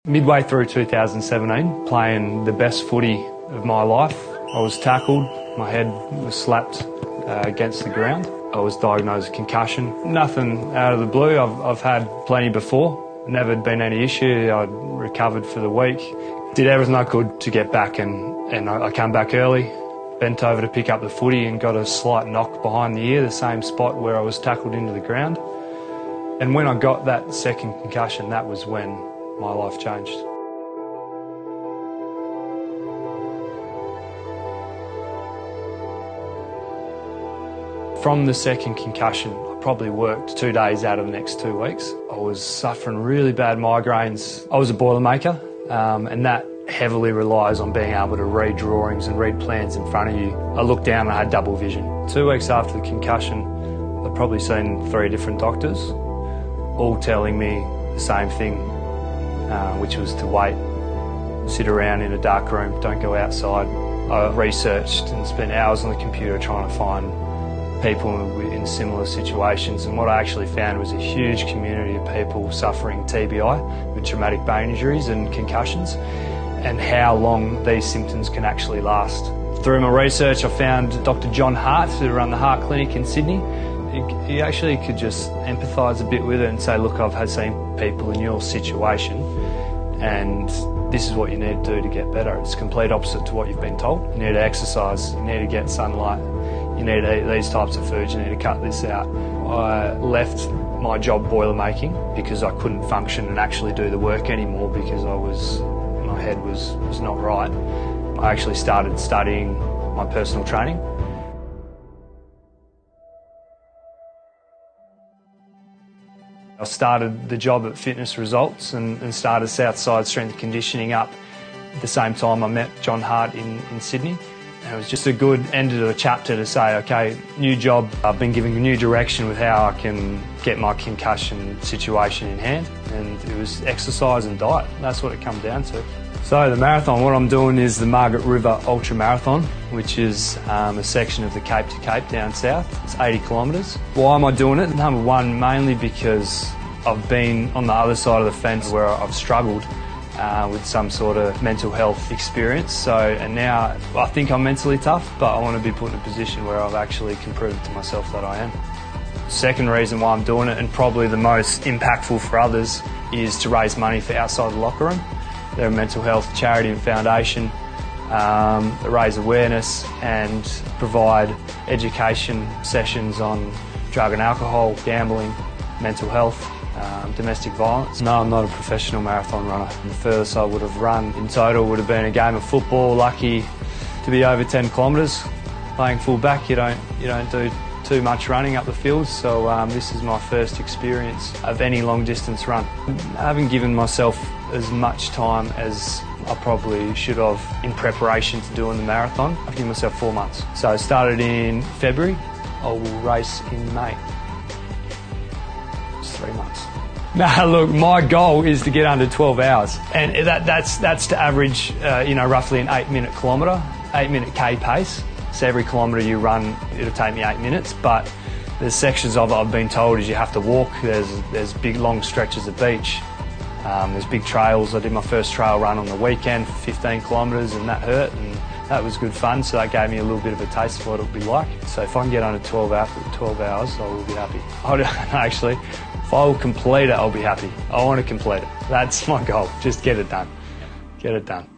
Midway through 2017, playing the best footy of my life, I was tackled, my head was slapped against the ground. I was diagnosed with concussion. Nothing out of the blue, I've had plenty before. Never been any issue, I'd recovered for the week. Did everything I could to get back and I came back early, bent over to pick up the footy and got a slight knock behind the ear, the same spot where I was tackled into the ground. And when I got that second concussion, that was when my life changed. From the second concussion, I probably worked 2 days out of the next 2 weeks. I was suffering really bad migraines. I was a boilermaker, and that heavily relies on being able to read drawings and read plans in front of you. I looked down and I had double vision. 2 weeks after the concussion, I'd probably seen 3 different doctors, all telling me the same thing, which was to wait, sit around in a dark room, don't go outside. I researched and spent hours on the computer trying to find people in similar situations, and what I actually found was a huge community of people suffering TBI with traumatic brain injuries and concussions, and how long these symptoms can actually last. Through my research I found Dr. John Hart, who run the Heart Clinic in Sydney. He actually could just empathise a bit with it and say, look, I've seen people in your situation and this is what you need to do to get better. It's complete opposite to what you've been told. You need to exercise, you need to get sunlight, you need to eat these types of foods, you need to cut this out. I left my job boilermaking because I couldn't function and actually do the work anymore because my head was not right. I actually started studying my personal training. I started the job at Fitness Results and started Southside Strength and Conditioning up at the same time I met John Hart in Sydney. And it was just a good end to a chapter to say, okay, new job, I've been given a new direction with how I can get my concussion situation in hand, and it was exercise and diet. That's what it comes down to. So the marathon, what I'm doing is the Margaret River Ultra Marathon, which is a section of the Cape to Cape down south. It's 80 kilometres. Why am I doing it? Number one, mainly because I've been on the other side of the fence where I've struggled with some sort of mental health experience. And now I think I'm mentally tough, but I want to be put in a position where I actually can prove to myself that I am. Second reason why I'm doing it, and probably the most impactful for others, is to raise money for Outside the Locker Room. They're a mental health charity and foundation that raise awareness and provide education sessions on drug and alcohol, gambling, mental health, domestic violence. No, I'm not a professional marathon runner. The furthest I would have run in total would have been a game of football. Lucky to be over 10 kilometres. Playing full back, you don't do too much running up the field, so this is my first experience of any long distance run. I haven't given myself as much time as I probably should have in preparation to doing the marathon. I've given myself 4 months. So I started in February, I will race in May. It's 3 months. Now look, my goal is to get under 12 hours, and that's to average roughly an 8-minute kilometre, 8-minute K pace. So every kilometre you run, it'll take me 8 minutes, but there's sections of it I've been told is you have to walk. There's big long stretches of beach. There's big trails. I did my first trail run on the weekend for 15 kilometres, and that hurt, and that was good fun, so that gave me a little bit of a taste of what it would be like. So if I can get under 12 hours, I will be happy. Actually, if I will complete it, I'll be happy. I want to complete it. That's my goal. Just get it done. Get it done.